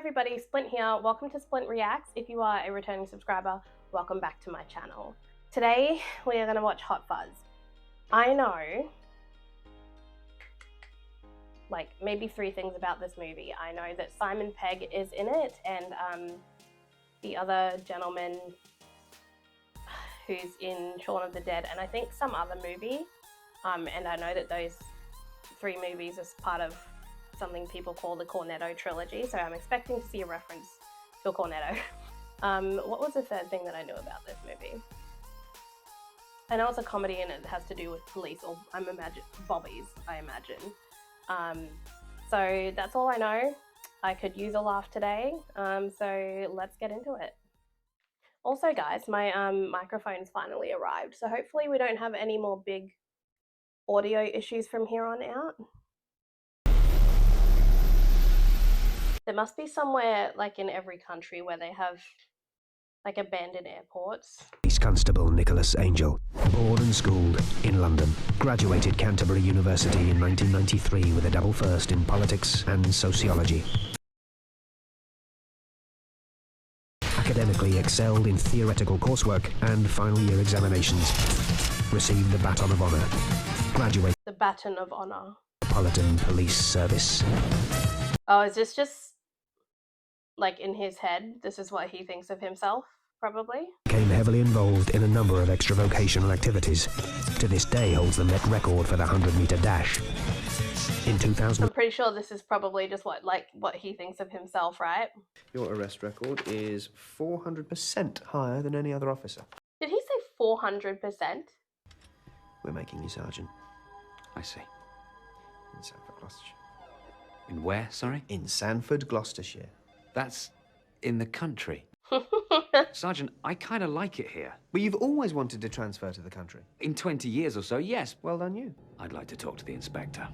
everybody, Splint here. Welcome to Splint Reacts. If you are a returning subscriber, welcome back to my channel. Today we are going to watch Hot Fuzz. I know like maybe 3 things about this movie. I know that Simon Pegg is in it and the other gentleman who's in Shaun of the Dead and I think some other movie. And I know that those 3 movies is part of something people call the Cornetto trilogy, so I'm expecting to see a reference to a Cornetto. What was the 3rd thing that I knew about this movie? I know it's a comedy and it has to do with police, or bobbies, I imagine. So that's all I know. I could use a laugh today, so let's get into it. Also guys, my microphone's finally arrived, so hopefully we don't have any more big audio issues from here on out. There must be somewhere like in every country where they have like abandoned airports. Police Constable Nicholas Angel, born and schooled in London, graduated Canterbury University in 1993 with a double first in politics and sociology. Academically excelled in theoretical coursework and final year examinations. Received the Baton of Honour. Graduated the Baton of Honour. Metropolitan Police Service. Oh, is this just like in his head? This is what he thinks of himself, probably? Became heavily involved in a number of extra-vocational activities. To this day holds the net record for the 100-metre dash. In 2000... I'm pretty sure this is probably just what he thinks of himself, right? Your arrest record is 400% higher than any other officer. Did he say 400%? We're making you sergeant. I see. In Sanford, Gloucestershire. In where, sorry? In Sanford, Gloucestershire. That's in the country. Sergeant, I kind of like it here. But you've always wanted to transfer to the country. In 20 years or so, yes. Well done you. I'd like to talk to the inspector.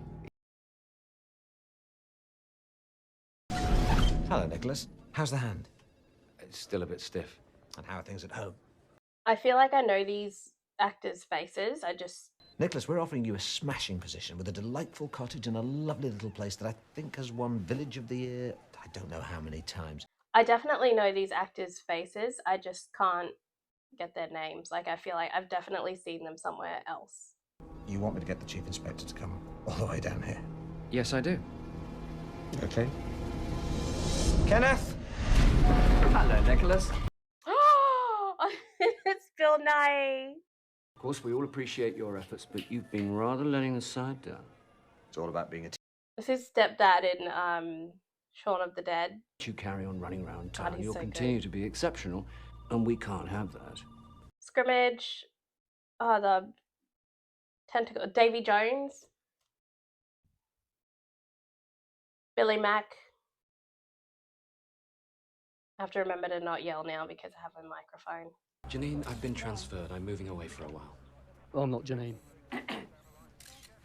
Hello, Nicholas. How's the hand? It's still a bit stiff. And how are things at home? I feel like I know these actors' faces. Nicholas, we're offering you a smashing position with a delightful cottage in a lovely little place that I think has won Village of the Year I don't know how many times. I definitely know these actors' faces. I just can't get their names. Like, I feel like I've definitely seen them somewhere else. You want me to get the Chief Inspector to come all the way down here? Yes, I do. Okay. Kenneth! Hello, Nicholas. Oh, it's Bill Nye. Of course, we all appreciate your efforts, but you've been rather letting the side down. It's all about being a team. This is stepdad in Shaun of the Dead. You carry on running around town, God, you'll so continue good. to be exceptional, and we can't have that. Scrimmage. Oh, the tentacle. Davy Jones. Billy Mack. I have to remember to not yell now because I have a microphone. Janine, I've been transferred. I'm moving away for a while. Oh, I'm not Janine.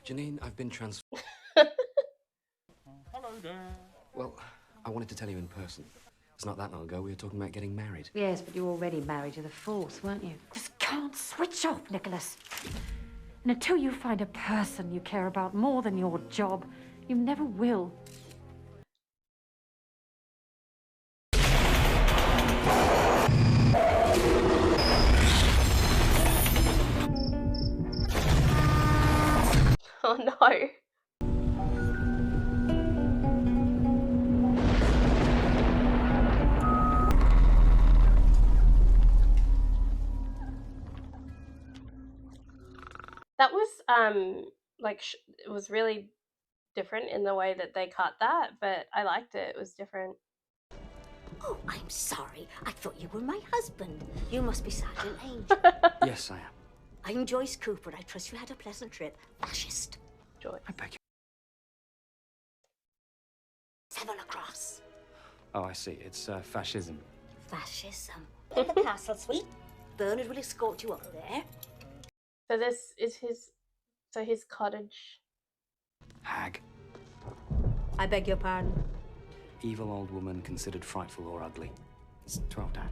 Janine, I've been transferred. Hello there. Well, I wanted to tell you in person. It's not that long ago we were talking about getting married. Yes, but you were already married to the fourth, weren't you? Just can't switch off, Nicholas. And until you find a person you care about more than your job, you never will. Oh no. That was it was really different in the way that they cut that, but I liked it. It was different. Oh, I'm sorry. I thought you were my husband. You must be Sergeant Angel. Yes, I am. I'm Joyce Cooper. I trust you had a pleasant trip. Fascist. Joy. I beg you. 7 across. Oh, I see. It's fascism. Fascism. In the castle suite. Bernard will escort you up there. So this is his cottage. Hag. I beg your pardon. Evil old woman considered frightful or ugly. It's 12 down.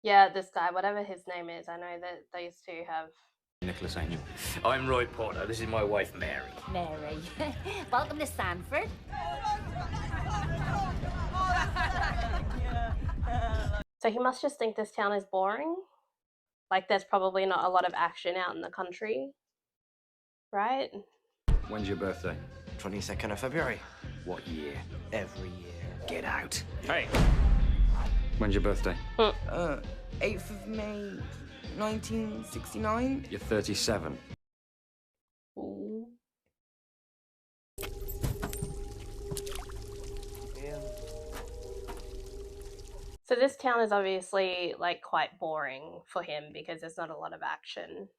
Yeah, this guy, whatever his name is, I know that those two have. Nicholas Angel. I'm Roy Porter. This is my wife, Mary. Mary. Welcome to Sanford. So he must just think this town is boring. Like there's probably not a lot of action out in the country, right? When's your birthday? 22nd of February. What year? Every year. Get out. Hey. When's your birthday? 8th of May, 1969. You're 37. Ooh. So this town is obviously like quite boring for him because there's not a lot of action.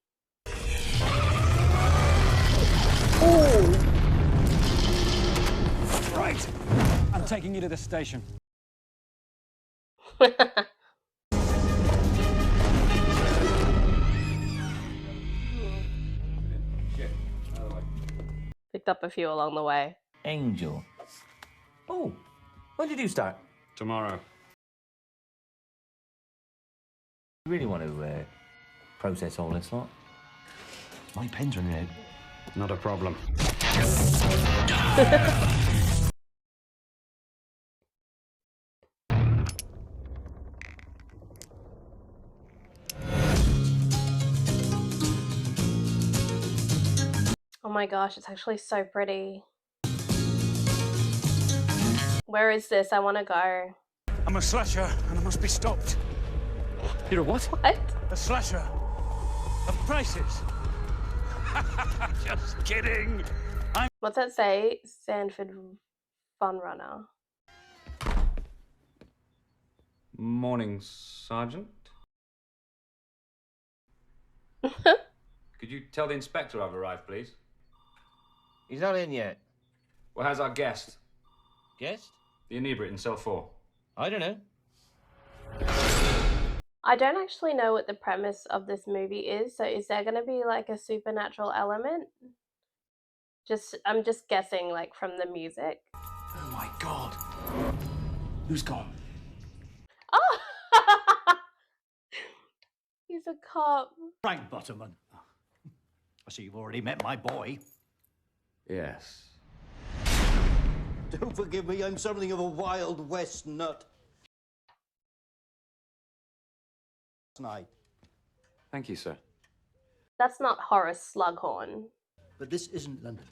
Right. I'm taking you to the station. Picked up a few along the way. Angel. Oh, when did you start? Tomorrow. You really want to process all this lot? My pen's running out. Not a problem. Oh my gosh, it's actually so pretty. Where is this? I want to go. I'm a slasher and I must be stopped. You're a what? What? A slasher of prices. Just kidding. What's that say? Sanford Fun Runner. Morning, Sergeant. Could you tell the inspector I've arrived, please? He's not in yet. Well, how's our guest? Guest? The inebriate in cell 4. I don't know. I don't actually know what the premise of this movie is, so is there going to be like a supernatural element? I'm just guessing, like from the music. Oh my God. Who's gone? Oh! He's a cop. Frank Butterman. I see you've already met my boy. Yes. Don't forgive me, I'm something of a Wild West nut. Tonight. Thank you, sir. That's not Horace Slughorn. But this isn't London.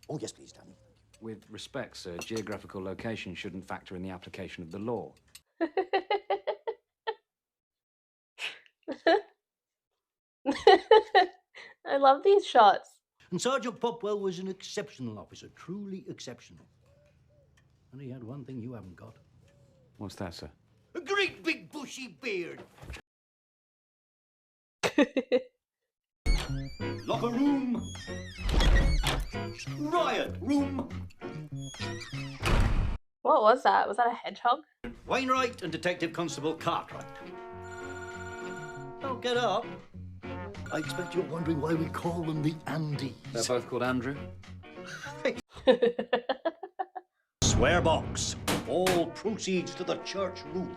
Oh, yes, please, Danny. With respect, sir, geographical location shouldn't factor in the application of the law. I love these shots. And Sergeant Popwell was an exceptional officer, truly exceptional. And he had one thing you haven't got. What's that, sir? A great big bushy beard. Locker room. Riot room. What was that? Was that a hedgehog? Wainwright and Detective Constable Cartwright. Oh, get up. I expect you're wondering why we call them the Andes. They're both called Andrew. Swear box. All proceeds to the church roof.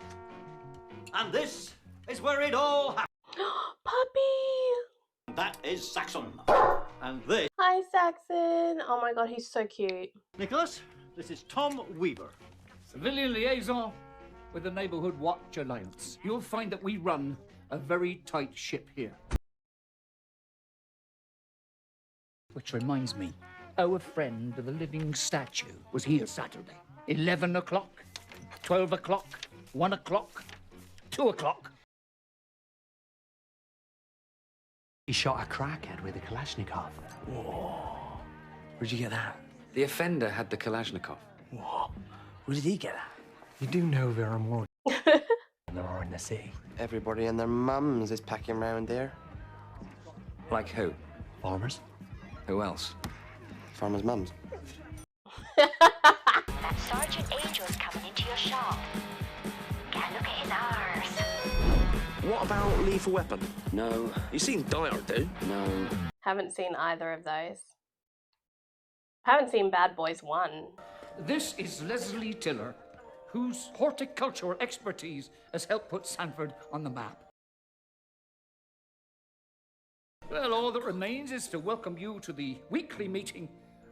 And this is where it all happened. Puppy! That is Saxon. And this... Hi, Saxon. Oh my God, he's so cute. Nicholas, this is Tom Weaver. Civilian liaison with the Neighborhood Watch Alliance. You'll find that we run a very tight ship here. Which reminds me, our friend with the living statue was here Saturday. 11 o'clock, 12 o'clock, 1 o'clock, 2 o'clock. He shot a crackhead with a Kalashnikov. Whoa. Where'd you get that? The offender had the Kalashnikov. Whoa. Where did he get that? You do know there are more than there are in the city. Everybody and their mums is packing round there. Like who? Farmers. Who else? Farmers' mums. That Sergeant Angel's coming into your shop. Get a look at his arse. What about Lethal Weapon? No. You seen Die Hard, dude? No. Haven't seen either of those. Haven't seen Bad Boys 1. This is Leslie Tiller, whose horticultural expertise has helped put Sanford on the map. Well, all that remains is to welcome you to the weekly meeting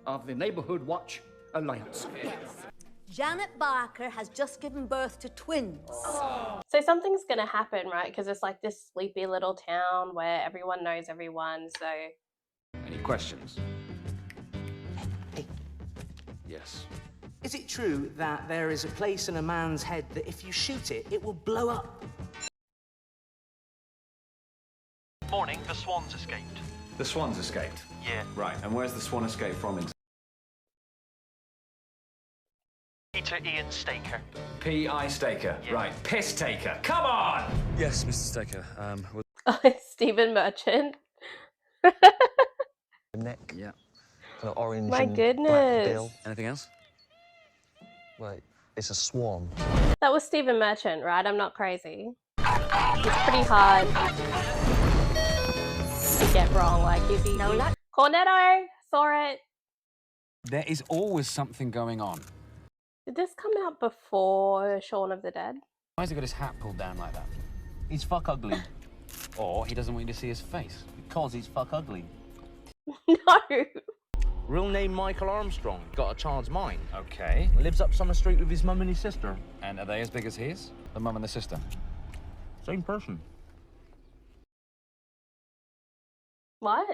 of the Neighbourhood Watch Alliance. Yes. Janet Barker has just given birth to twins. So something's gonna happen, right? Because it's like this sleepy little town where everyone knows everyone, so... Any questions? Hey. Yes. Is it true that there is a place in a man's head that if you shoot it, it will blow up? Morning, the swans escaped. The swans escaped? Yeah. Right, and where's the swan escape from? Peter Ian Staker. P.I. Staker. Yeah. Right, piss taker. Come on! Yes, Mr. Staker. Oh, it's Stephen Merchant. Neck. Yeah. Kind of orange. My and goodness. Black bill. Anything else? Well, it's a swan. That was Stephen Merchant, right? I'm not crazy. It's pretty hard to get wrong. Like, easy. No, Cornetto! Saw it. There is always something going on. Did this come out before Shaun of the Dead? Why has he got his hat pulled down like that? He's fuck ugly. Or he doesn't want you to see his face. Because he's fuck ugly. No! Real name Michael Armstrong. Got a child's mind. Okay. Lives up Summer Street with his mum and his sister. And are they as big as his? The mum and the sister? Same person. What?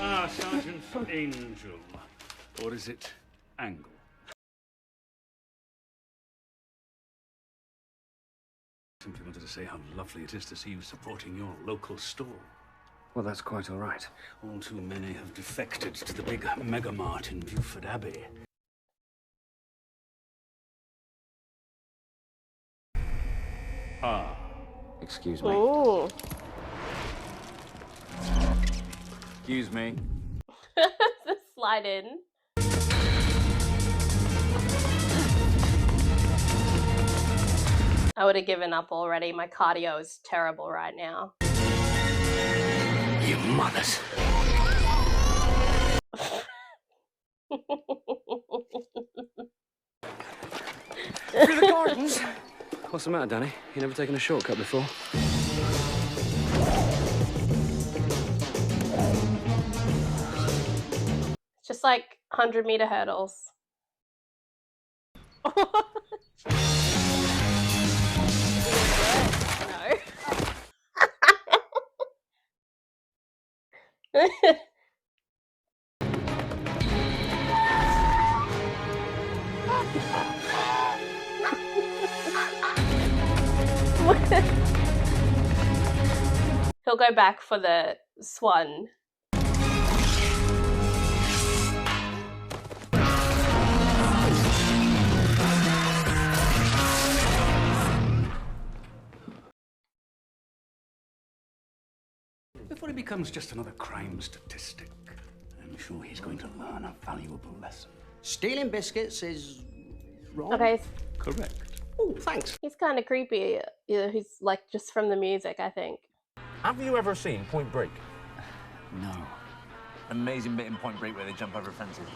Ah, Sergeant Angel. Or is it Angle? Simply wanted to say how lovely it is to see you supporting your local store. Well, that's quite all right. All too many have defected to the big megamart in Beaufort Abbey. Ah. Excuse me. Ooh. Excuse me. The slide in. I would have given up already. My cardio is terrible right now. You mothers. Through the gardens. What's the matter, Danny? You never taken a shortcut before? It's just like 100-meter hurdles. No. He'll go back for the swan. Before he becomes just another crime statistic, I'm sure he's going to learn a valuable lesson. Stealing biscuits is wrong. Okay. Correct. Oh, thanks. He's kind of creepy. He's like just from the music, I think. Have you ever seen Point Break? No. Amazing bit in Point Break where they jump over fences.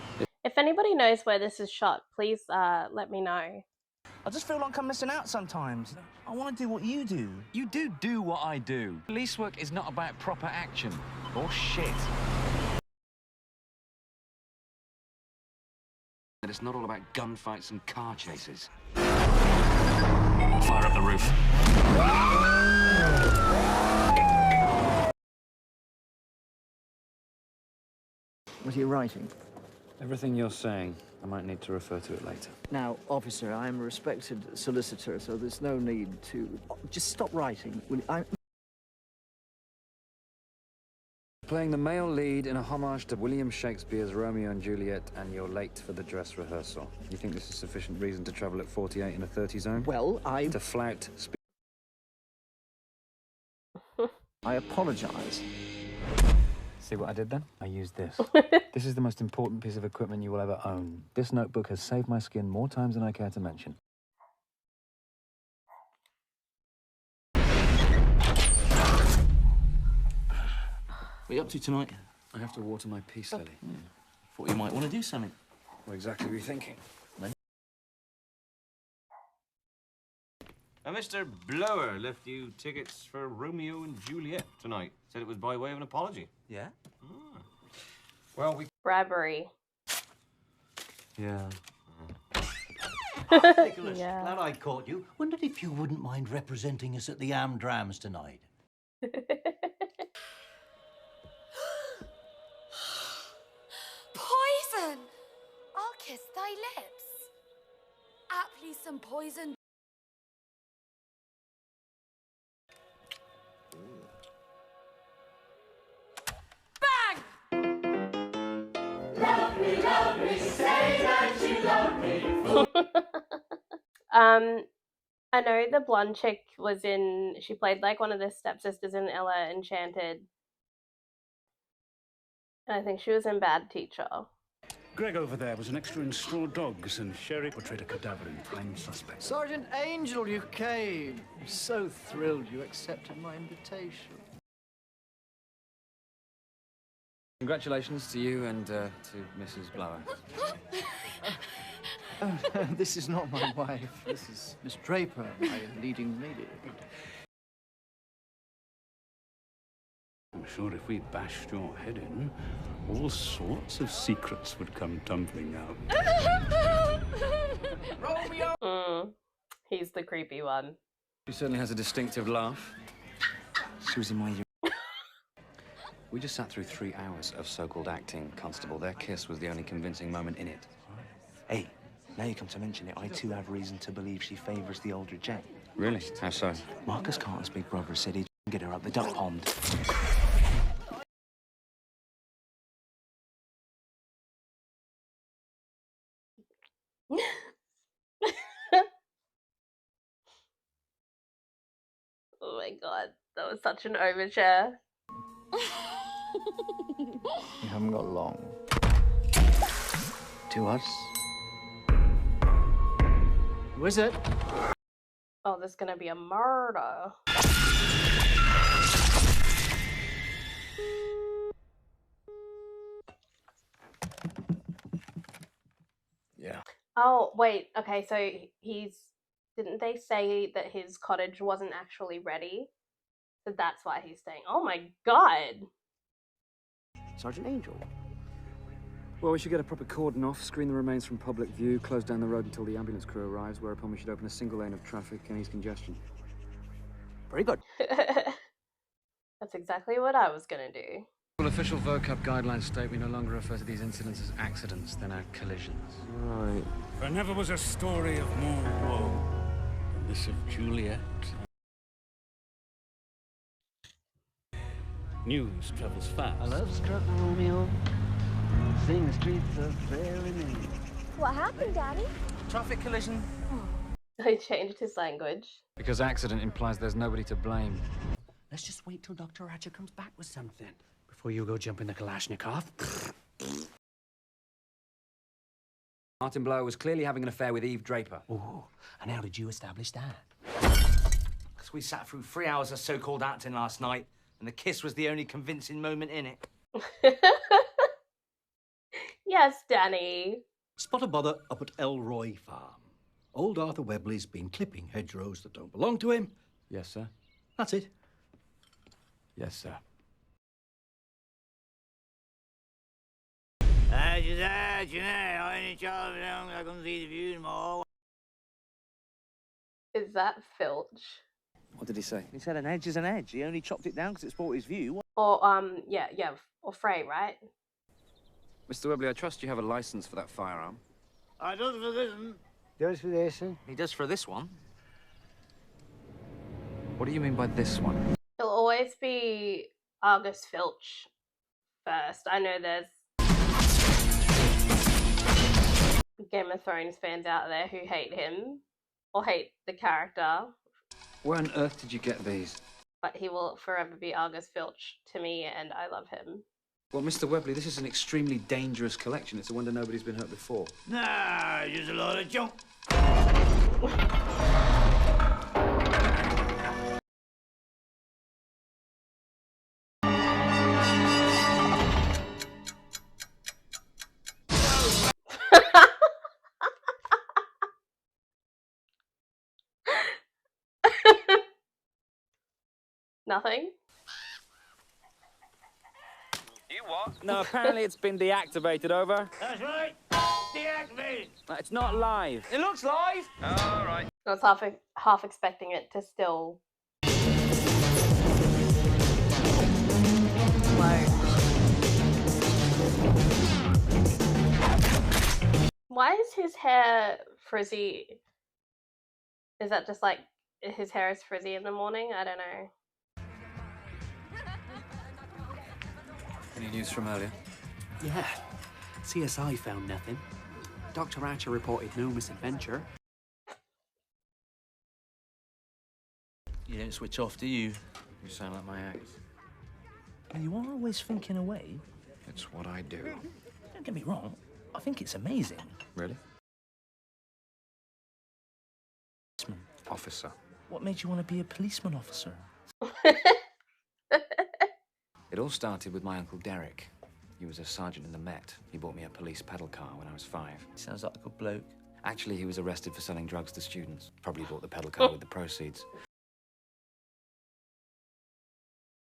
If anybody knows where this is shot, please let me know. I just feel like I'm missing out sometimes. I want to do what you do. You do what I do. Police work is not about proper action. Or shit. And it's not all about gunfights and car chases. Fire up the roof. What are you writing? Everything you're saying, I might need to refer to it later. Now, officer, I am a respected solicitor, so there's no need to... Just stop writing. Playing the male lead in a homage to William Shakespeare's Romeo and Juliet, and you're late for the dress rehearsal. You think this is sufficient reason to travel at 48 in a 30 zone? Well, To flout speed. I apologise. See what I did then? I used this. This is the most important piece of equipment you will ever own. This notebook has saved my skin more times than I care to mention. What are you up to tonight? I have to water my peace lily. Thought you might want to do something. What exactly were you thinking? Mr. Blower left you tickets for Romeo and Juliet tonight. Said it was by way of an apology. Yeah? Ah. Well, we... Bribery. Yeah. Nicholas, Yeah. glad I caught you. Wondered if you wouldn't mind representing us at the Amdrams tonight. Poison! I'll kiss thy lips. Aptly some poison. Bang! Love me, say that you love me. I know the blonde chick was in. She played like one of the stepsisters in Ella Enchanted, and I think she was in Bad Teacher. Greg over there was an extra in Straw Dogs, and Sherry portrayed a cadaver in Prime Suspect. Sergeant Angel, you came. I'm so thrilled you accepted my invitation. Congratulations to you and to Mrs. Blower. Oh, no, this is not my wife. This is Miss Draper, my leading lady. I'm sure if we bashed your head in, all sorts of secrets would come tumbling out. Romeo! He's the creepy one. She certainly has a distinctive laugh. She was in my year. We just sat through 3 hours of so-called acting, Constable. Their kiss was the only convincing moment in it. Hey, now you come to mention it, I too have reason to believe she favours the older Jack. Really? How so? Marcus Carter's big brother said he'd get her up the duck pond. Oh my god, that was such an overture. You haven't got long. To us? Who is it? Oh, there's gonna be a murder. Yeah. Oh, wait, okay, so didn't they say that his cottage wasn't actually ready? So that's why he's staying. Oh my god! Sergeant Angel? Well, we should get a proper cordon off, screen the remains from public view, close down the road until the ambulance crew arrives, whereupon we should open a single lane of traffic and ease congestion. Very good. That's exactly what I was gonna do. Well, official vocab guidelines state we no longer refer to these incidents as accidents than collisions. Right. There never was a story of more woe than this of Juliet. News travels fast. I love struck Romeo. Sing the streets of fairy name. What happened, Daddy? Traffic collision. He changed his language. Because accident implies there's nobody to blame. Let's just wait till Dr. Ratchet comes back with something before you go jump in the Kalashnikov. Martin Blower was clearly having an affair with Eve Draper. Oh, and how did you establish that? Because we sat through 3 hours of so-called acting last night, and the kiss was the only convincing moment in it. Yes, Danny. Spot a bother up at Elroy Farm. Old Arthur Webley's been clipping hedgerows that don't belong to him. Yes, sir. That's it. Yes, sir. I can see the view tomorrow. Is that Filch? What did he say? He said an edge is an edge. He only chopped it down because it spoiled his view. Or, yeah, or Frey, right? Mr. Webley, I trust you have a license for that firearm. I does for this one. Does for this one? He does for this one. What do you mean by this one? He'll always be Argus Filch first. I know there's Game of Thrones fans out there who hate him or hate the character. Where on earth did you get these? But he will forever be Argus Filch to me, and I love him. Well, Mr. Webley, this is an extremely dangerous collection. It's a wonder nobody's been hurt before. Nah, just a lot of junk. Nothing? You what? No, apparently it's been deactivated, over. That's right. Deactivated. It's not live. It looks live. All right. I was half expecting it to still load. Why is his hair frizzy? Is that just like his hair is frizzy in the morning? I don't know. Any news from earlier? Yeah. CSI found nothing. Dr. Archer reported no misadventure. You don't switch off, do you? You sound like my ex. And you are always thinking away. It's what I do. Don't get me wrong. I think it's amazing. Really? Officer. What made you want to be a policeman officer? It all started with my Uncle Derek. He was a sergeant in the Met. He bought me a police pedal car when I was 5. Sounds like a good bloke. Actually, he was arrested for selling drugs to students. Probably bought the pedal car with the proceeds.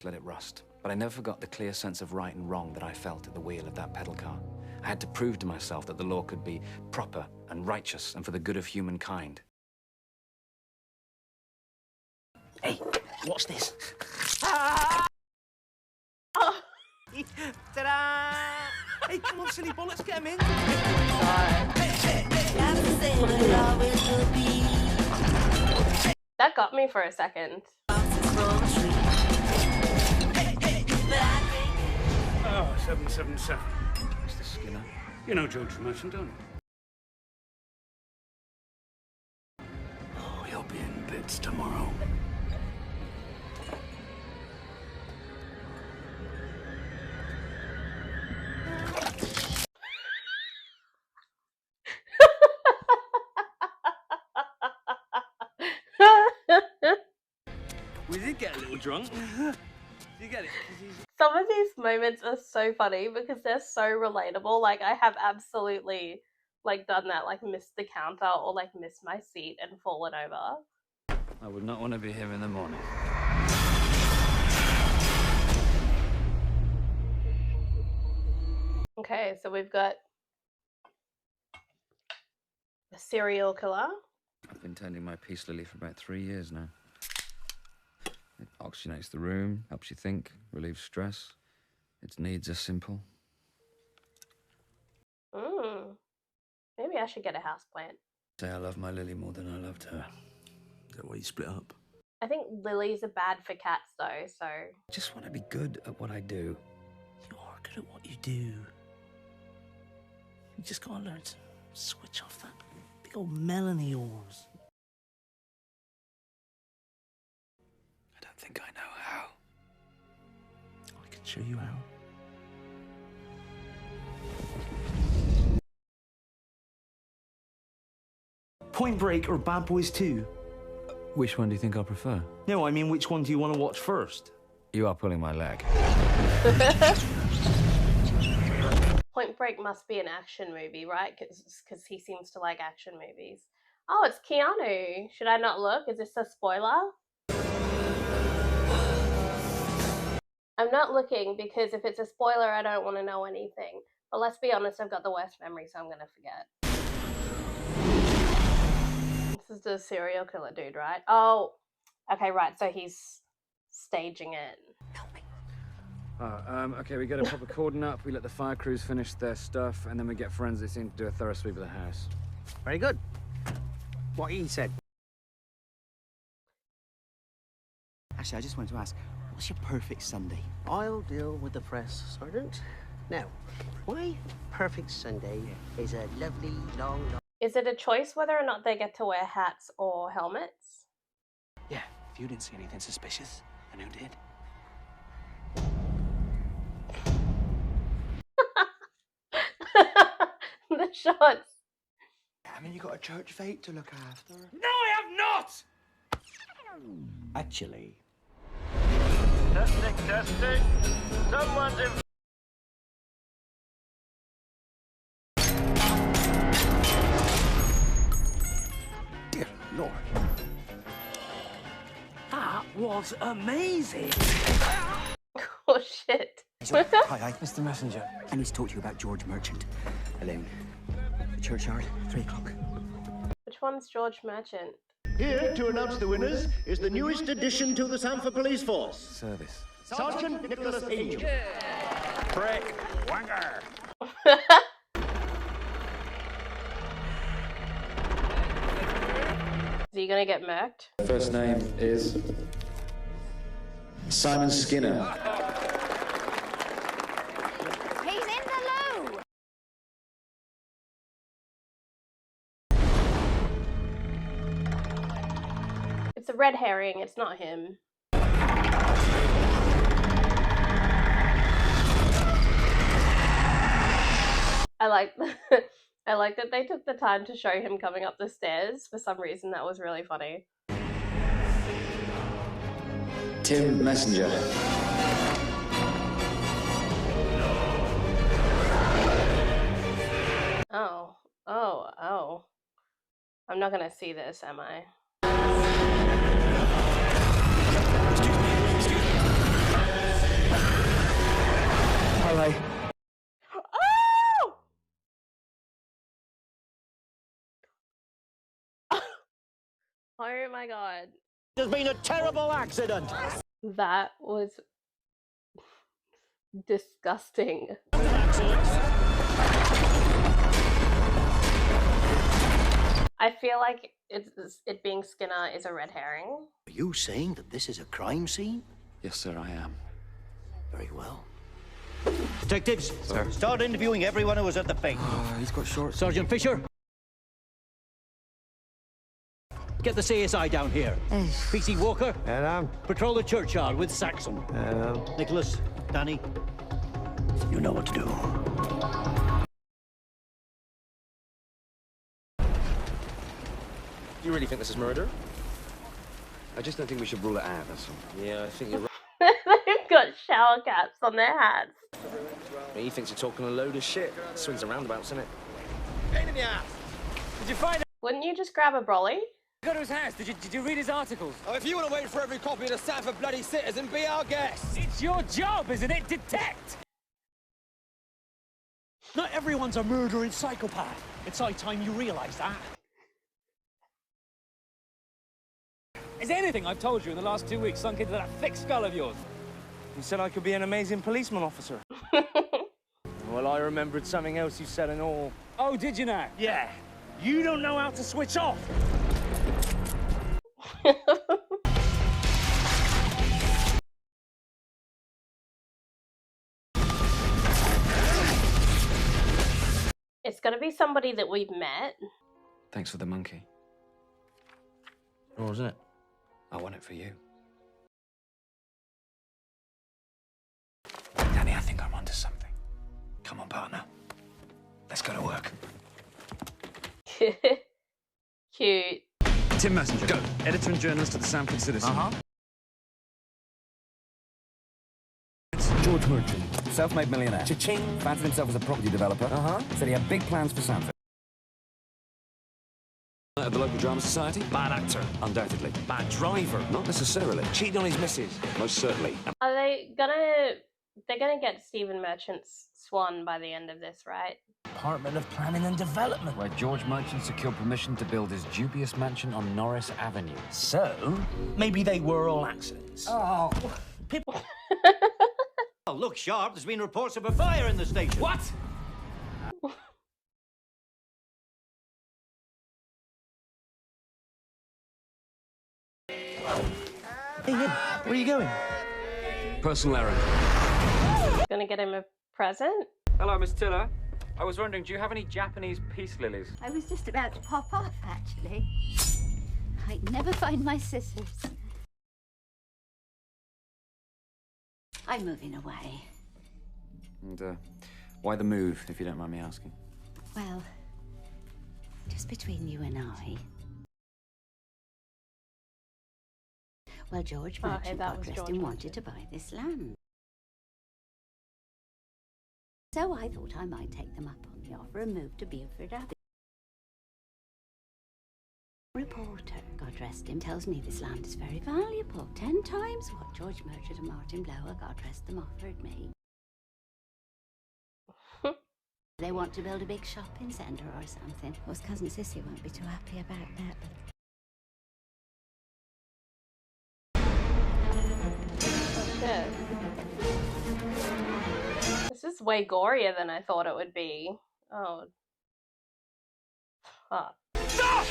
Let it rust. But I never forgot the clear sense of right and wrong that I felt at the wheel of that pedal car. I had to prove to myself that the law could be proper and righteous and for the good of humankind. Hey, watch this. Ta-da! Hey, come on, silly bollocks, get him in. That got me for a second. Oh, 777. Mr. Skinner. You know George Merchant, don't you? Oh, he'll be in bits tomorrow. We did get a little drunk. You get it? Some of these moments are so funny because they're so relatable. Like, I have absolutely like done that, like missed the counter or like missed my seat and fallen over. I would not want to be here in the morning. Okay, so we've got a serial killer. I've been tending my peace lily for about 3 years now. It oxygenates the room, helps you think, relieves stress. Its needs are simple. Maybe I should get a houseplant. Say I love my Lily more than I loved her. Is that why you split up? I think lilies are bad for cats though, so... I just want to be good at what I do. You are good at what you do. You just gotta learn to switch off that big old melon of yours. I don't think I know how. I can show you how. Point Break or Bad Boys 2? Which one do you think I prefer? No, I mean, which one do you want to watch first? You are pulling my leg. Point Break must be an action movie, right? Because he seems to like action movies. Oh, it's Keanu. Should I not look? Is this a spoiler? I'm not looking because if it's a spoiler, I don't want to know anything. But let's be honest, I've got the worst memory, so I'm going to forget. This is the serial killer dude, right? Oh, okay, right. So he's staging it. Okay, we get a proper cordon up, we let the fire crews finish their stuff, and then we get forensics in to do a thorough sweep of the house. Very good. What Ian said. Actually, I just wanted to ask, what's your perfect Sunday? I'll deal with the press, Sergeant. Now, my perfect Sunday is a lovely, long... Is it a choice whether or not they get to wear hats or helmets? Yeah, if you didn't see anything suspicious, and who did? The shots. I mean, you got a church fate to look after. No, I have not! Actually. Testing, testing. Someone's in. Dear Lord. That was amazing. Oh shit. Hi, Mr. Messenger. I need to talk to you about George Merchant. Alone. The churchyard, 3 o'clock. Which one's George Merchant? Here to announce the winners is the newest addition to the Sanford police force. Service. Sergeant Nicholas Angel. Prick. Wanger. Is he gonna get murked? First name is Simon Skinner. He's in the loo. It's a red herring, it's not him. I like I like that they took the time to show him coming up the stairs. For some reason, that was really funny. Tim Messenger. Oh. I'm not gonna see this, am I? Hello. Oh my god. There's been a terrible accident. That was disgusting. I feel like it being Skinner is a red herring. Are you saying that this is a crime scene? Yes, sir, I am. Very well. Detectives, sir, start interviewing everyone who was at the bank. He's got short. Sergeant Fisher. Get the CSI down here. PC Walker. Hello. Patrol the churchyard with Saxon. Hello. Nicholas, Danny. You know what to do. You really think this is murder? I just don't think we should rule it out, that's all. Yeah, I think you're right. They've got shower caps on their hats. He thinks you're talking a load of shit. Swings and roundabouts, innit? Pain in the ass. Did you find it? Wouldn't you just grab a brolly? Go to his house. Did you read his articles? Oh, if you want to wait for every copy of the Sanford bloody Citizen, be our guest. It's your job, isn't it? Detect. Not everyone's a murdering psychopath. It's high time you realise that. Is anything I've told you in the last 2 weeks sunk into that thick skull of yours? You said I could be an amazing policeman officer. Well, I remembered something else you said and all. Oh, did you now? Yeah. You don't know how to switch off. It's gonna be somebody that we've met. Thanks for the monkey. Or wasn't it? I want it for you. Danny, I think I'm onto something. Come on, partner. Let's go to work. Cute. Tim Messenger. Go. Editor and journalist of the Sanford Citizen. George Merchant, self-made millionaire. Cha-ching. Fancied himself as a property developer. Said he had big plans for Sanford. At the local drama society? Bad actor. Undoubtedly. Bad driver. Not necessarily. Cheating on his missus. Most certainly. Are they gonna... They're gonna get Stephen Merchant's swan by the end of this, right? Department of Planning and Development. Where George Merchant secured permission to build his dubious mansion on Norris Avenue. So, maybe they were all accidents. Oh. People... Oh, look sharp. There's been reports of a fire in the station. What? Hey, where are you going? Personal errand. Gonna get him a present? Hello, Miss Tiller. I was wondering, do you have any Japanese peace lilies? I was just about to pop off, actually. I'd never find my scissors. I'm moving away. And, why the move, if you don't mind me asking? Well, just between you and I. Well, George Merchant got dressed and wanted to buy this land. So I thought I might take them up on the offer and move to Beaufort Abbey. A reporter God rest him, tells me this land is very valuable. 10 times what George Merchant and Martin Blower, God rest them, offered me. They want to build a big shopping centre or something. Well, cousin Sissy won't be too happy about that, but... This is way gorier than I thought it would be. Oh. Fuck. Stop!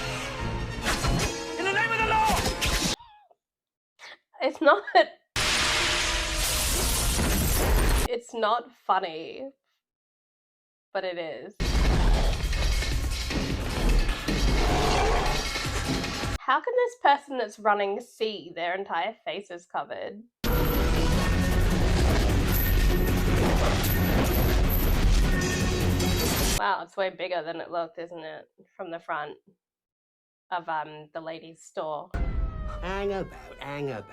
In the name of the law! It's not... It's not funny. But it is. How can this person that's running see their entire face is covered? Wow, it's way bigger than it looked, isn't it? From the front of the ladies' store. Hang about.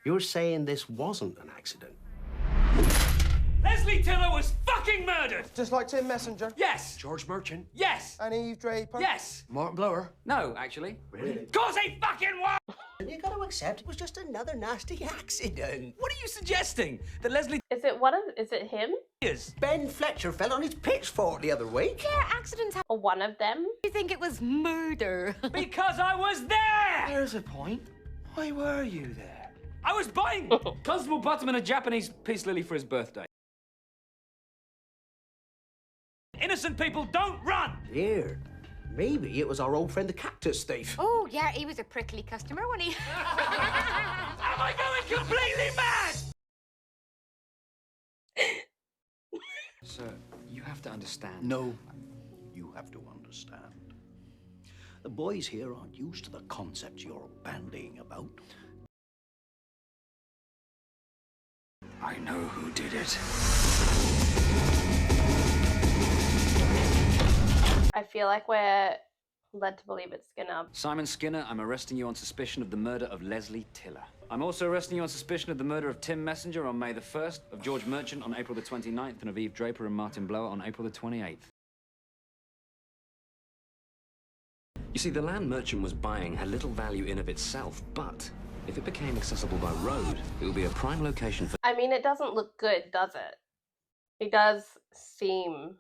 You're saying this wasn't an accident? Leslie Tiller was fucking murdered! Just like Tim Messenger? Yes! George Merchant? Yes! And Eve Draper? Yes! Martin Blower? No, actually. Really? Cause he fucking was! You got to accept it was just another nasty accident. What are you suggesting? That Leslie... Is it him? Is. Ben Fletcher fell on his pitchfork the other week. Yeah, accidents happen. Or one of them? You think it was murder? Because I was there! There's a point. Why were you there? I was buying Constable Butterman a Japanese peace lily for his birthday. Innocent people don't run! Here, maybe it was our old friend the cactus thief. Oh, yeah, he was a prickly customer, wasn't he? Am I going completely mad? Sir, you have to understand. No, you have to understand. The boys here aren't used to the concepts you're bandying about. I know who did it. I feel like we're led to believe it's Skinner. Simon Skinner, I'm arresting you on suspicion of the murder of Leslie Tiller. I'm also arresting you on suspicion of the murder of Tim Messenger on May the 1st, of George Merchant on April the 29th, and of Eve Draper and Martin Blower on April the 28th. You see, the land Merchant was buying had little value in of itself, but if it became accessible by road, it would be a prime location for... I mean, it doesn't look good, does it? He does seem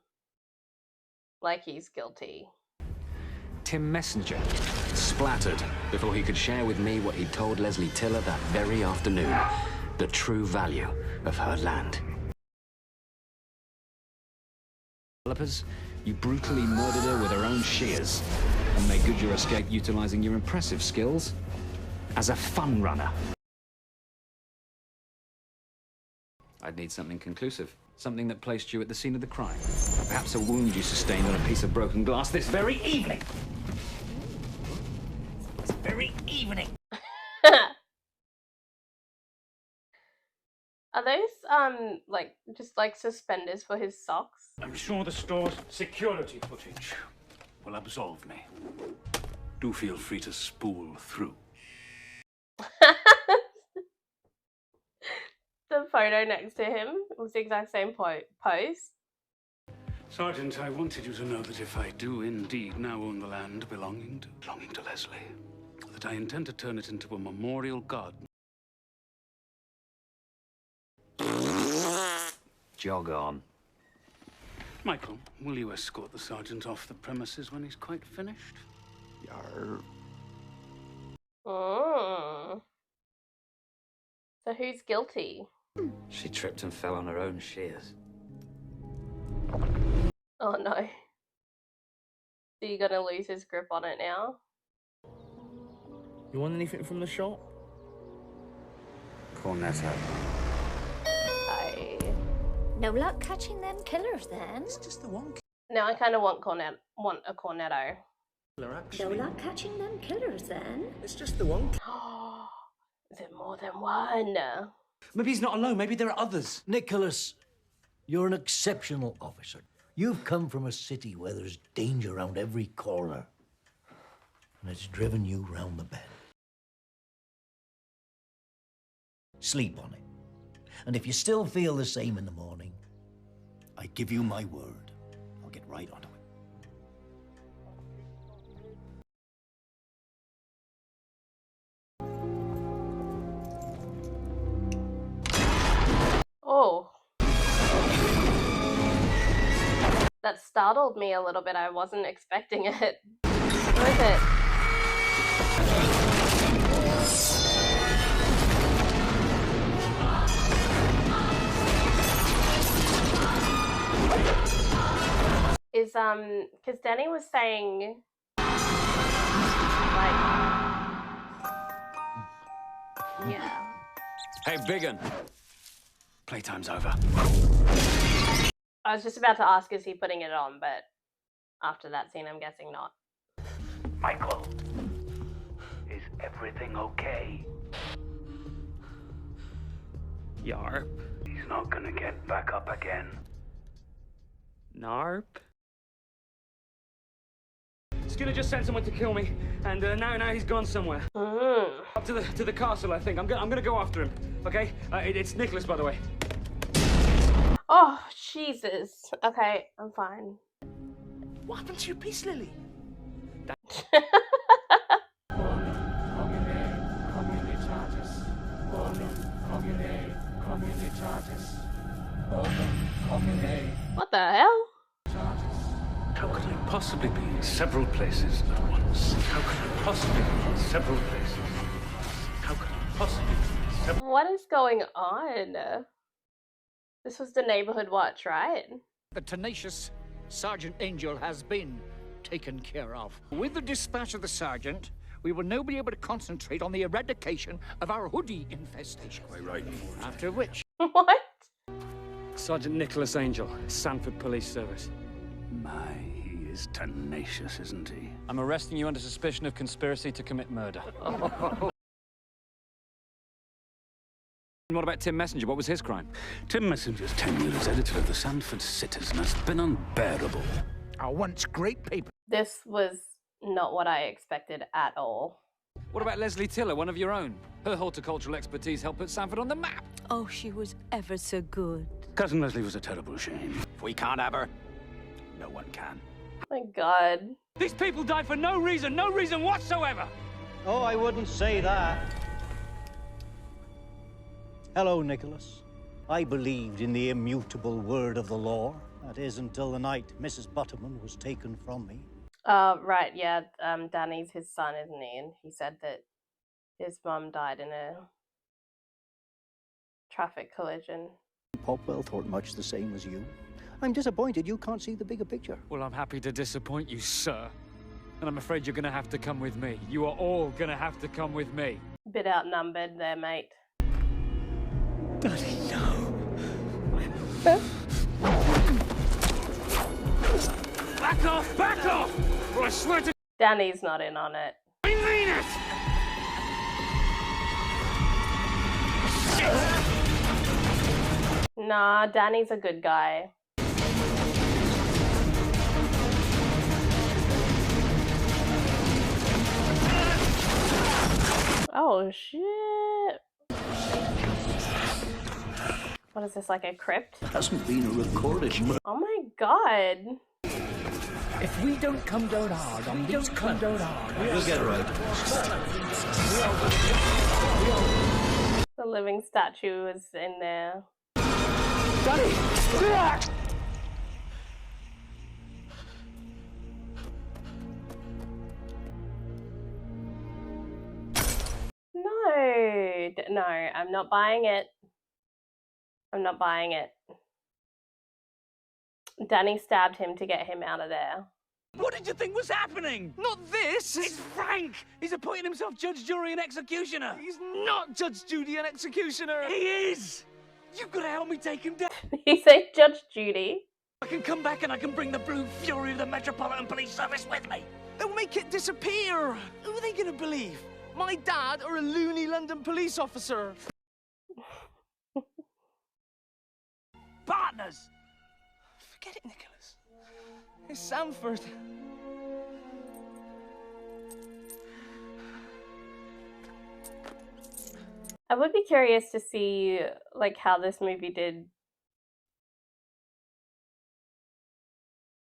like he's guilty. Tim Messenger splattered before he could share with me what he'd told Leslie Tiller that very afternoon, the true value of her land. Developers, you brutally murdered her with her own shears and made good your escape utilizing your impressive skills as a fun runner. I'd need something conclusive. Something that placed you at the scene of the crime. Perhaps a wound you sustained on a piece of broken glass this very evening. This very evening. Are those, just like suspenders for his socks? I'm sure the store's security footage will absolve me. Do feel free to spool through. The photo next to him was the exact same pose. Sergeant, I wanted you to know that if I do indeed now own the land belonging to Leslie, that I intend to turn it into a memorial garden. Jog on. Michael, will you escort the sergeant off the premises when he's quite finished? Yarr. Oh. So who's guilty? She tripped and fell on her own shears. Oh no. So you're gonna lose his grip on it now? You want anything from the shop? Cornetto. No luck catching them killers then? It's just the one Now I kind of want a cornetto. killer, No luck catching them killers then? It's just the one. Is it more than one? Maybe he's not alone. Maybe there are others. Nicholas, you're an exceptional officer. You've come from a city where there's danger around every corner. And it's driven you round the bend. Sleep on it. And if you still feel the same in the morning, I give you my word, I'll get right on it. That startled me a little bit. I wasn't expecting it. What is it? Is because Danny was saying like, yeah. Hey, Biggin. Playtime's over. I was just about to ask, is he putting it on, but after that scene, I'm guessing not. Michael, is everything okay? Yarp. He's not gonna get back up again. Narp. Skinner just sent someone to kill me, and now he's gone somewhere. Up to the castle, I think. I'm gonna go after him. Okay? It's Nicholas, by the way. Oh, Jesus. Okay, I'm fine. What happened to your piece, Lily? What the hell? How could I possibly be in several places at once? How could I possibly be in several places? How could I possibly be in several... What is going on? This was the neighborhood watch, right? The tenacious Sergeant Angel has been taken care of. With the dispatch of the sergeant, we will now be able to concentrate on the eradication of our hoodie infestation. Quite right. After which... What? Sergeant Nicholas Angel, Sanford Police Service. My, he is tenacious, isn't he? I'm arresting you under suspicion of conspiracy to commit murder. What about Tim Messenger? What was his crime? Tim Messenger's tenure as editor of the Sanford Citizen has been unbearable. Our once great paper. This was not what I expected at all. What about Leslie Tiller, one of your own? Her horticultural expertise helped put Sanford on the map. Oh, she was ever so good. Cousin Leslie was a terrible shame. If we can't have her, no one can. Oh my God. These people died for no reason whatsoever. Oh, I wouldn't say that. Hello, Nicholas. I believed in the immutable word of the law. That is, until the night Mrs. Butterman was taken from me. Right, yeah. Danny's his son, isn't he? And he said that his mum died in a traffic collision. Popwell thought much the same as you. I'm disappointed you can't see the bigger picture. Well, I'm happy to disappoint you, sir. And I'm afraid you're gonna have to come with me. You are all gonna have to come with me. Bit outnumbered there, mate. Bloody no. Back off! Back off! Or I swear to... Danny's not in on it. I mean it! Nah, Danny's a good guy. Oh, shit. What is this, like a crypt? Hasn't been a recorded murder. Oh my God. If we don't come down hard on these come down hard, we'll get right. The living statue is in there. Danny! No, I'm not buying it. I'm not buying it. Danny stabbed him to get him out of there. What did you think was happening? Not this! It's Frank! He's appointing himself judge, jury, and executioner! He's not judge, jury, and executioner! He is! You've got to help me take him down! He said Judge Judy. I can come back and I can bring the blue fury of the Metropolitan Police Service with me! They'll make it disappear! Who are they gonna believe? My dad or a loony London police officer? Partners! Forget it, Nicholas. It's Sanford. I would be curious to see, like, how this movie did,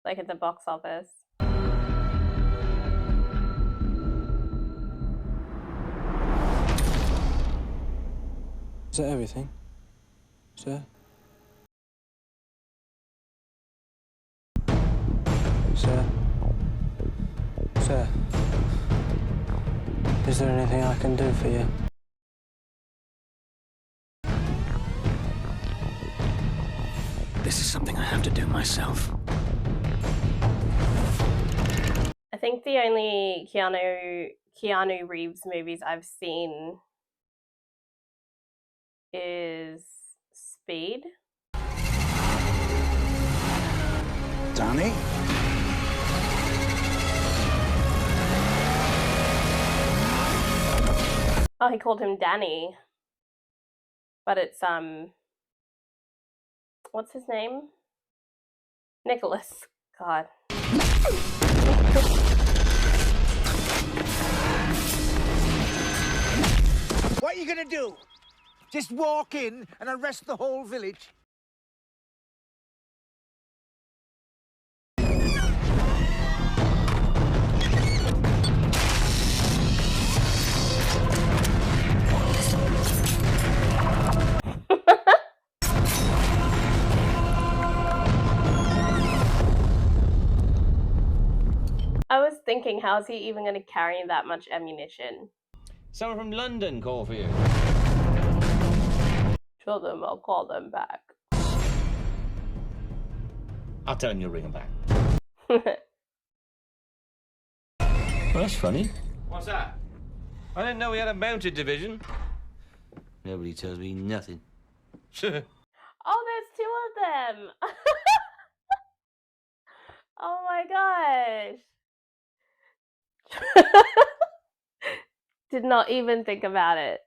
like, at the box office. Is that everything, sir? Sir? Sir? Is there anything I can do for you? This is something I have to do myself. I think the only Keanu Reeves movies I've seen is Speed. Danny? Oh, he called him Danny. But it's what's his name? Nicholas. God. What are you gonna do? Just walk in and arrest the whole village? I was thinking, how is he even going to carry that much ammunition? Someone from London call for you. Tell them I'll call them back. I'll tell him you'll ring him back. Well, that's funny. What's that? I didn't know we had a mounted division. Nobody tells me nothing. Oh, there's two of them. Oh my gosh. Did not even think about it.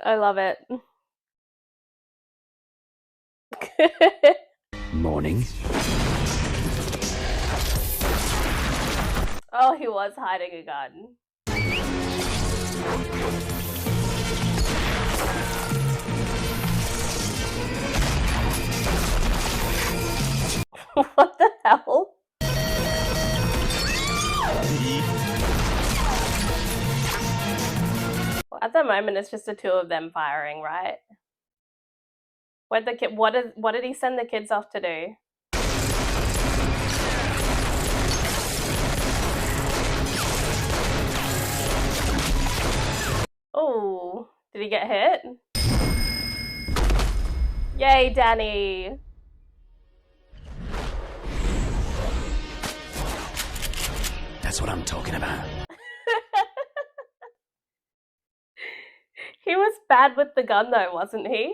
I love it. Morning. Oh, he was hiding a gun. What the hell? Well, at the moment, it's just the two of them firing, right? What did he send the kids off to do? Oh, did he get hit? Yay, Danny! That's what I'm talking about. He was bad with the gun though, wasn't he?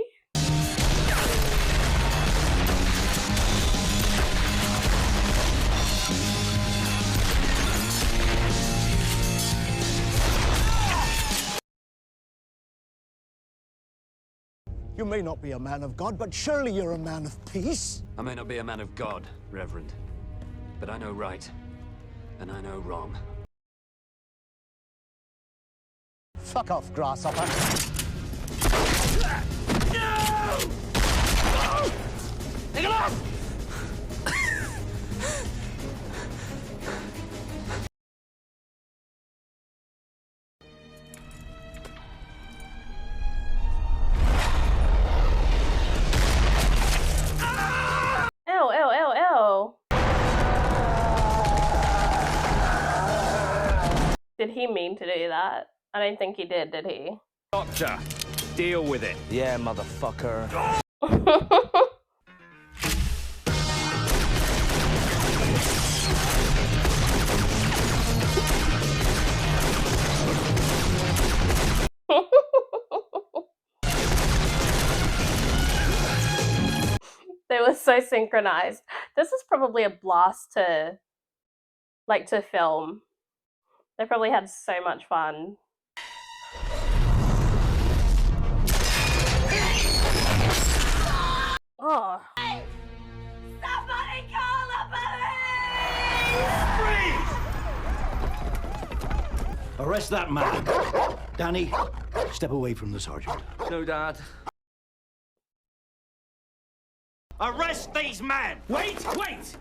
You may not be a man of God, but surely you're a man of peace. I may not be a man of God, Reverend, but I know right, and I know wrong. Fuck off, grasshopper. No! Nicholas! Ew, ew, ew, ew. Did he mean to do that? I don't think he did he? Doctor, deal with it. Yeah, motherfucker. They were so synchronized. This is probably a blast to film. They probably had so much fun. Oh. Somebody call the police! Arrest that man. Danny, step away from the sergeant. No, Dad. Arrest these men! Wait!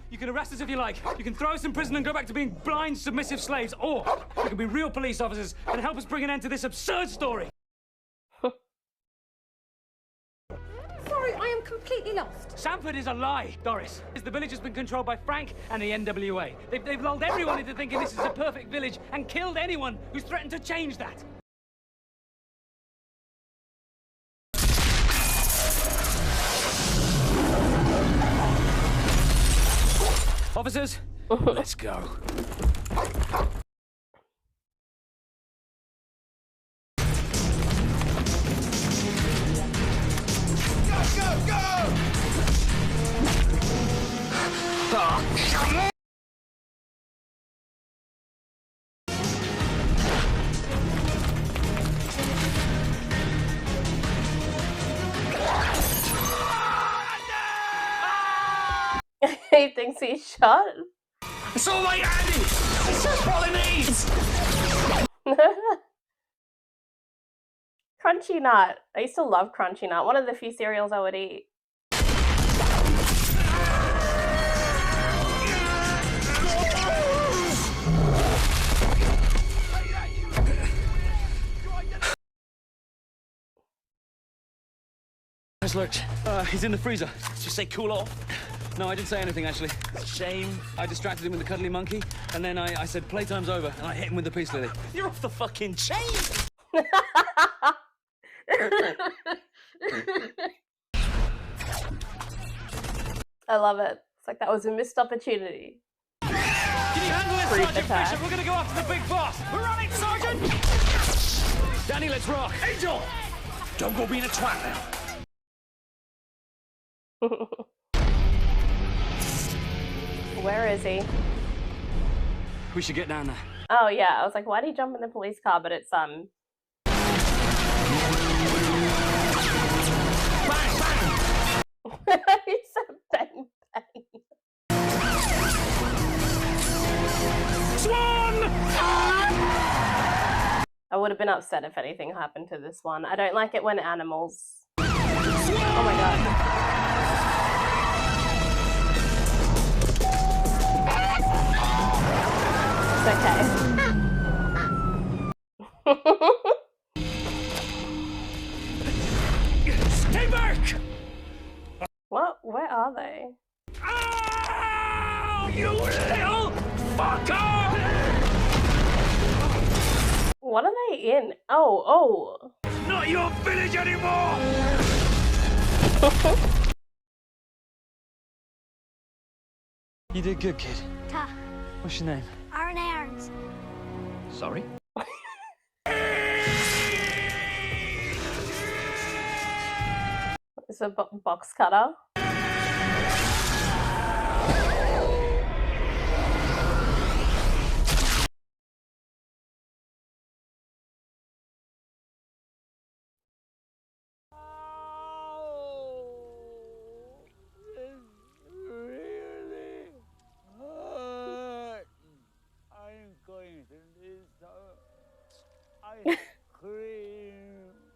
You can arrest us if you like. You can throw us in prison and go back to being blind, submissive slaves, or you can be real police officers and help us bring an end to this absurd story. Sorry, I am completely lost. Sanford is a lie, Doris. The village has been controlled by Frank and the NWA. They've lulled everyone into thinking this is a perfect village and killed anyone who's threatened to change that. Officers, let's go. He thinks he's shot. It's all my Andy! It's just what it needs! Crunchy Nut. I used to love Crunchy Nut. One of the few cereals I would eat. Nice lurch. He's in the freezer. Did you say cool off? No, I didn't say anything, actually. Shame. I distracted him with the cuddly monkey, and then I said, playtime's over, and I hit him with the peace lily. You're off the fucking chain! I love it. It's like that was a missed opportunity. Can you handle it, Sergeant Fisher? We're gonna go after the big boss. We're on it, Sergeant! Danny, let's rock. Angel! Don't go being a twat now. Where is he? We should get down there. Oh yeah, I was like, why did he jump in the police car? But it's Bang, he said bang bang. Swan! I would have been upset if anything happened to this one. I don't like it when animals. Oh my god. Stay back! What? Where are they? Oh, you little fucker! What are they in? Oh. Not your village anymore! You did good, kid. Ta. What's your name? Aaron Aarons. Sorry? It's a box cutter.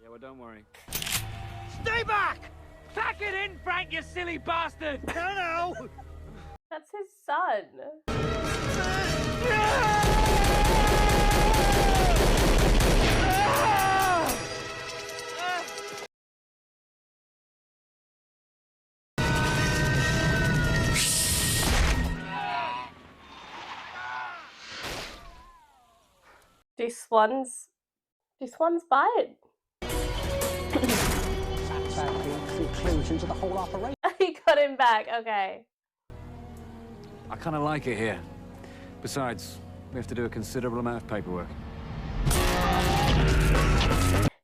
Yeah, well, don't worry. Stay back! Pack it in, Frank, you silly bastard! No! That's his son. Do swans bite? Conclusion to the whole operation. He got him back, okay. I kind of like it here. Besides, we have to do a considerable amount of paperwork.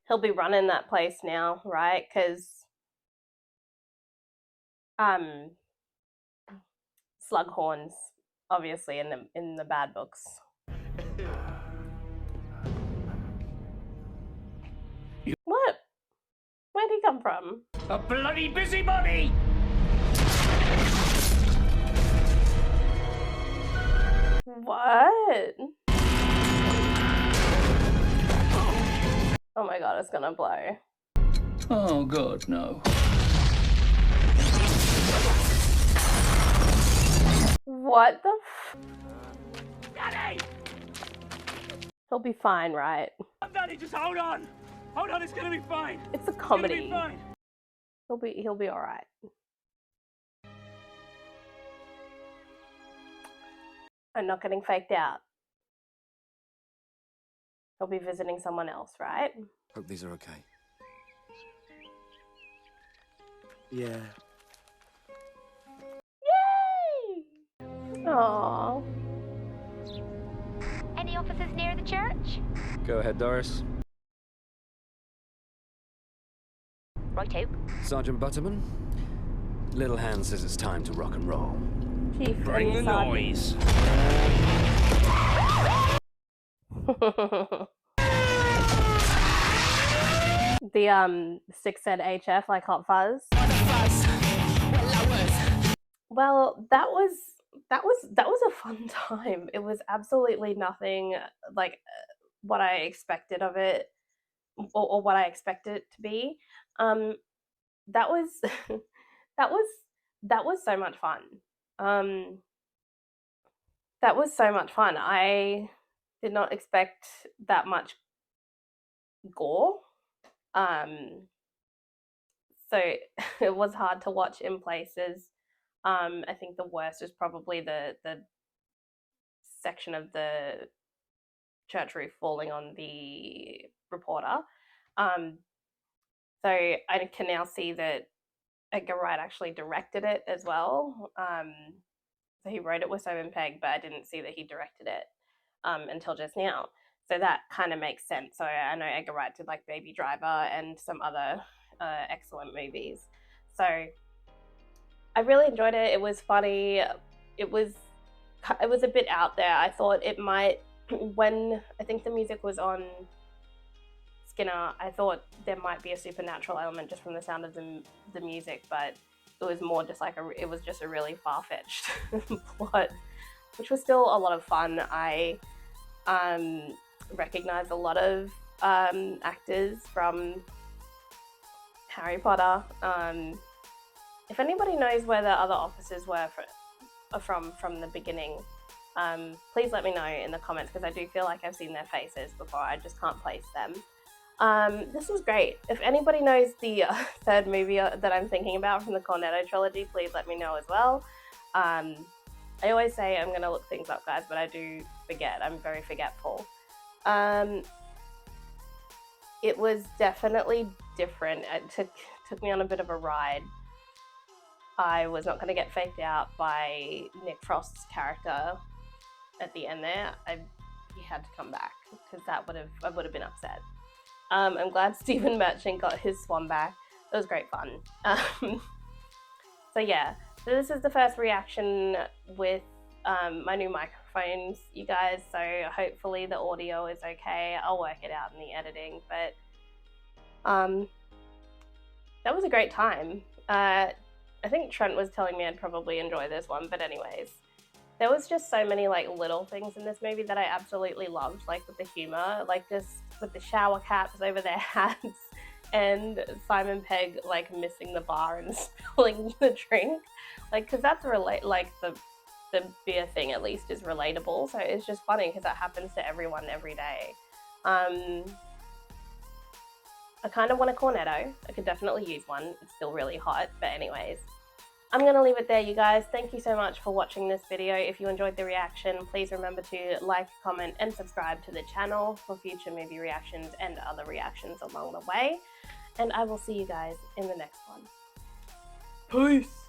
He'll be running that place now, right? Because Slughorn's obviously in the bad books. What? Where'd he come from? A bloody busybody! What? Oh my god, it's gonna blow. Oh god, no. What the f- Daddy! He'll be fine, right? Daddy, just hold on! Hold on, it's gonna be fine! It's a It's comedy. gonna be fine! He'll be alright. I'm not getting faked out. He'll be visiting someone else, right? Hope these are okay. Yeah. Yay! Aww. Any officers near the church? Go ahead, Doris. Righto. Sergeant Butterman, Little Hand says it's time to rock and roll. Chief, Bring the noise. The Six said HF like hot fuzz. Well, that was a fun time. It was absolutely nothing like what I expected of it, or what I expected it to be. That was that was so much fun. That was so much fun. I did not expect that much gore. So it was hard to watch in places. I think the worst was probably the section of the church roof falling on the reporter. So I can now see that Edgar Wright actually directed it as well. So he wrote it with Simon Pegg, but I didn't see that he directed it until just now. So that kind of makes sense. So I know Edgar Wright did like Baby Driver and some other excellent movies. So I really enjoyed it. It was funny. It was a bit out there. I thought it might, when I think the music was on Skinner, I thought there might be a supernatural element just from the sound of the music, but it was more just like it was just a really far-fetched plot, which was still a lot of fun. I recognized a lot of actors from Harry Potter. If anybody knows where the other officers were from the beginning, please let me know in the comments, because I do feel like I've seen their faces before. I just can't place them. This was great. If anybody knows the third movie that I'm thinking about from the Cornetto trilogy, please let me know as well. I always say I'm going to look things up, guys, but I do forget. I'm very forgetful. It was definitely different. It took me on a bit of a ride. I was not going to get faked out by Nick Frost's character at the end there. He had to come back, because I would have been upset. I'm glad Stephen Merchant got his swan back. It was great fun. So yeah, so this is the first reaction with my new microphones, you guys. So hopefully the audio is okay. I'll work it out in the editing, but that was a great time. I think Trent was telling me I'd probably enjoy this one, but anyways, there was just so many like little things in this movie that I absolutely loved, like with the humor, like just with the shower caps over their hats, and Simon Pegg like missing the bar and spilling the drink, like, because that's like the beer thing at least is relatable. So it's just funny because that happens to everyone every day. I kind of want a cornetto. I could definitely use one. It's still really hot, but anyways, I'm going to leave it there, you guys. Thank you so much for watching this video. If you enjoyed the reaction, please remember to like, comment, and subscribe to the channel for future movie reactions and other reactions along the way. And I will see you guys in the next one. Peace!